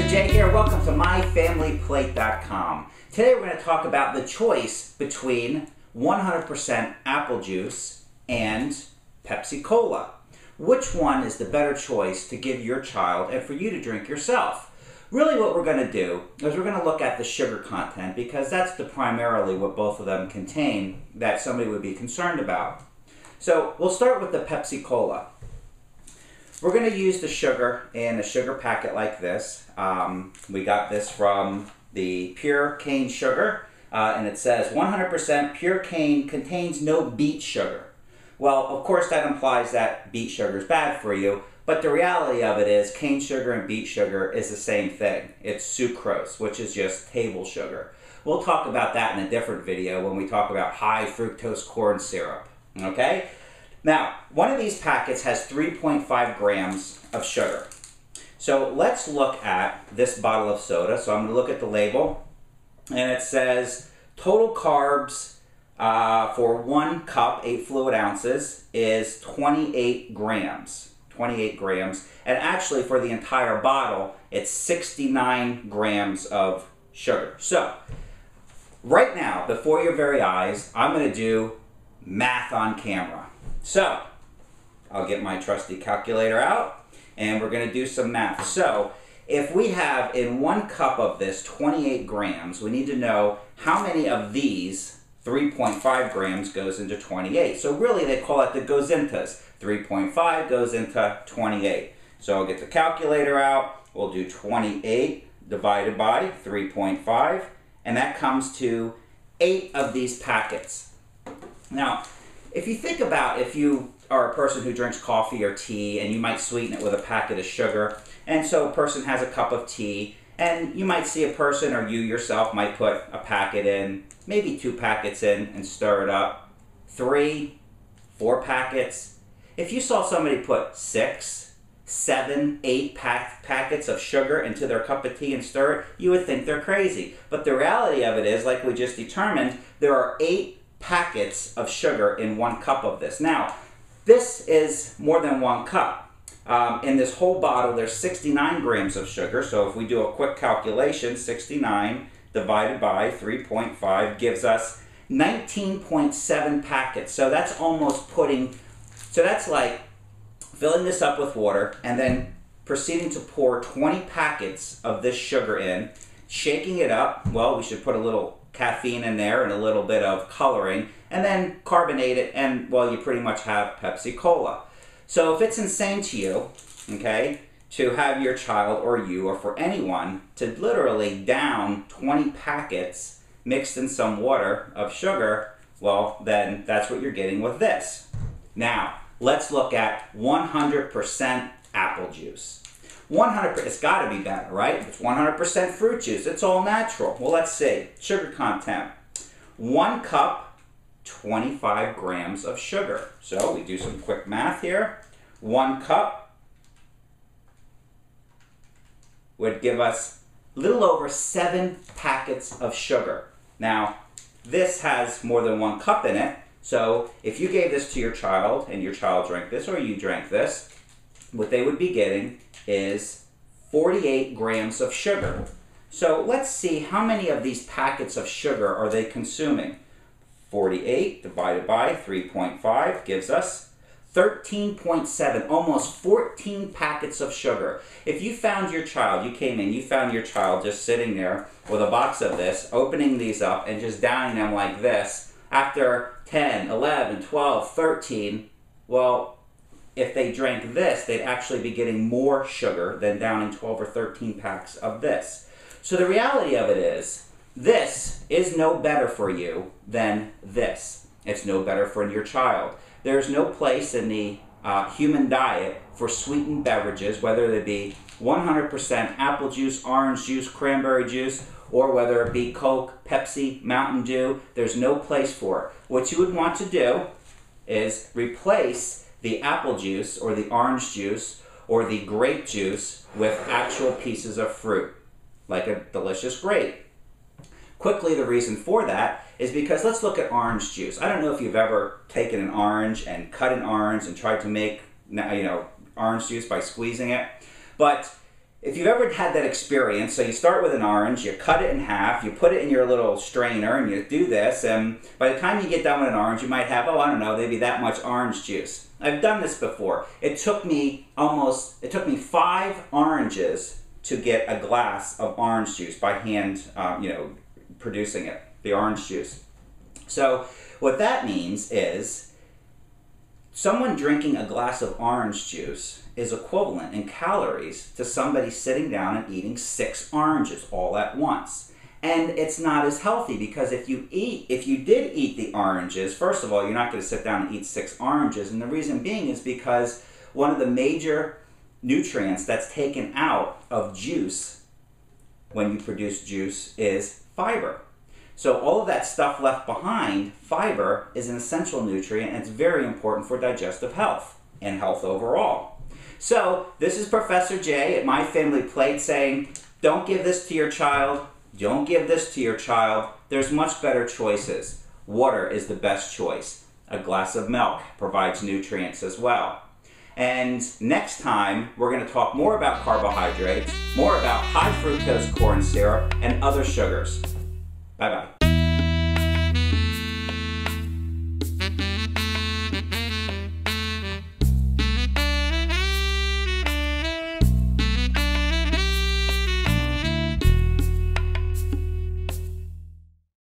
Jay here. Welcome to MyFamilyPlate.com. Today we're going to talk about the choice between 100% apple juice and Pepsi Cola. Which one is the better choice to give your child and for you to drink yourself? Really what we're going to do is we're going to look at the sugar content because that's primarily what both of them contain that somebody would be concerned about. So we'll start with the Pepsi Cola. We're going to use the sugar in a sugar packet like this. We got this from the Pure Cane Sugar, and it says 100% pure cane contains no beet sugar. Well, of course that implies that beet sugar is bad for you, but the reality of it is cane sugar and beet sugar is the same thing. It's sucrose, which is just table sugar. We'll talk about that in a different video when we talk about high fructose corn syrup, okay? Now, one of these packets has 3.5 grams of sugar. So let's look at this bottle of soda. So I'm going to look at the label, and it says total carbs for 1 cup, 8 fluid ounces, is 28 grams. 28 grams. And actually for the entire bottle, it's 69 grams of sugar. So, right now, before your very eyes, I'm going to do math on camera. So, I'll get my trusty calculator out, and we're going to do some math. So, if we have in 1 cup of this 28 grams, we need to know how many of these 3.5 grams goes into 28. So really they call it the gozintas. 3.5 goes into 28. So I'll get the calculator out. We'll do 28 divided by 3.5, and that comes to 8 of these packets. Now, if you think about if you are a person who drinks coffee or tea and you might sweeten it with a packet of sugar, and so a person has a cup of tea, and you might see a person or you yourself might put a packet in, maybe 2 packets in and stir it up, 3, 4 packets. If you saw somebody put 6, 7, 8 packets of sugar into their cup of tea and stir it, you would think they're crazy. But the reality of it is, like we just determined, there are 8 packets of sugar in 1 cup of this. Now, this is more than 1 cup. In this whole bottle, there's 69 grams of sugar. So if we do a quick calculation, 69 divided by 3.5 gives us 19.7 packets. So that's almost so that's like filling this up with water and then proceeding to pour 20 packets of this sugar in, shaking it up. Well, we should put a little caffeine in there and a little bit of coloring, and then carbonate it, and well, you pretty much have Pepsi Cola. So if it's insane to you, okay, to have your child or you or for anyone to literally down 20 packets mixed in some water of sugar, well, then that's what you're getting with this. Now, let's look at 100% apple juice. 100%, it's got to be better, right? It's 100% fruit juice. It's all natural. Well, let's see. Sugar content. 1 cup, 25 grams of sugar. So we do some quick math here. 1 cup would give us a little over 7 packets of sugar. Now, this has more than 1 cup in it. So if you gave this to your child and your child drank this or you drank this, what they would be getting is 48 grams of sugar. So let's see how many of these packets of sugar are they consuming. 48 divided by 3.5 gives us 13.7, almost 14 packets of sugar. If you found your child, you came in, you found your child just sitting there with a box of this, opening these up and just downing them like this, after 10, 11, 12, 13, well, if they drank this, they'd actually be getting more sugar than downing 12 or 13 packs of this. So the reality of it is, this is no better for you than this. It's no better for your child. There's no place in the human diet for sweetened beverages, whether they be 100% apple juice, orange juice, cranberry juice, or whether it be Coke, Pepsi, Mountain Dew. There's no place for it. What you would want to do is replace the apple juice or the orange juice or the grape juice with actual pieces of fruit, like a delicious grape. Quickly, the reason for that is because let's look at orange juice. I don't know if you've ever taken an orange and cut an orange and tried to make orange juice by squeezing it, but if you've ever had that experience, so you start with an orange, you cut it in half, you put it in your little strainer, and you do this, and by the time you get done with an orange, you might have, oh, I don't know, maybe that much orange juice. I've done this before. It took me 5 oranges to get a glass of orange juice by hand, producing it, the orange juice. So what that means is someone drinking a glass of orange juice is equivalent in calories to somebody sitting down and eating 6 oranges all at once. And it's not as healthy, because if you did eat the oranges, first of all, you're not going to sit down and eat 6 oranges. And the reason being is because one of the major nutrients that's taken out of juice when you produce juice is fiber. So all of that stuff left behind, fiber, is an essential nutrient, and it's very important for digestive health and health overall. So this is Professor J at My Family Plate saying, don't give this to your child, don't give this to your child. There's much better choices. Water is the best choice. A glass of milk provides nutrients as well. And next time, we're going to talk more about carbohydrates, more about high fructose corn syrup, and other sugars. Bye-bye.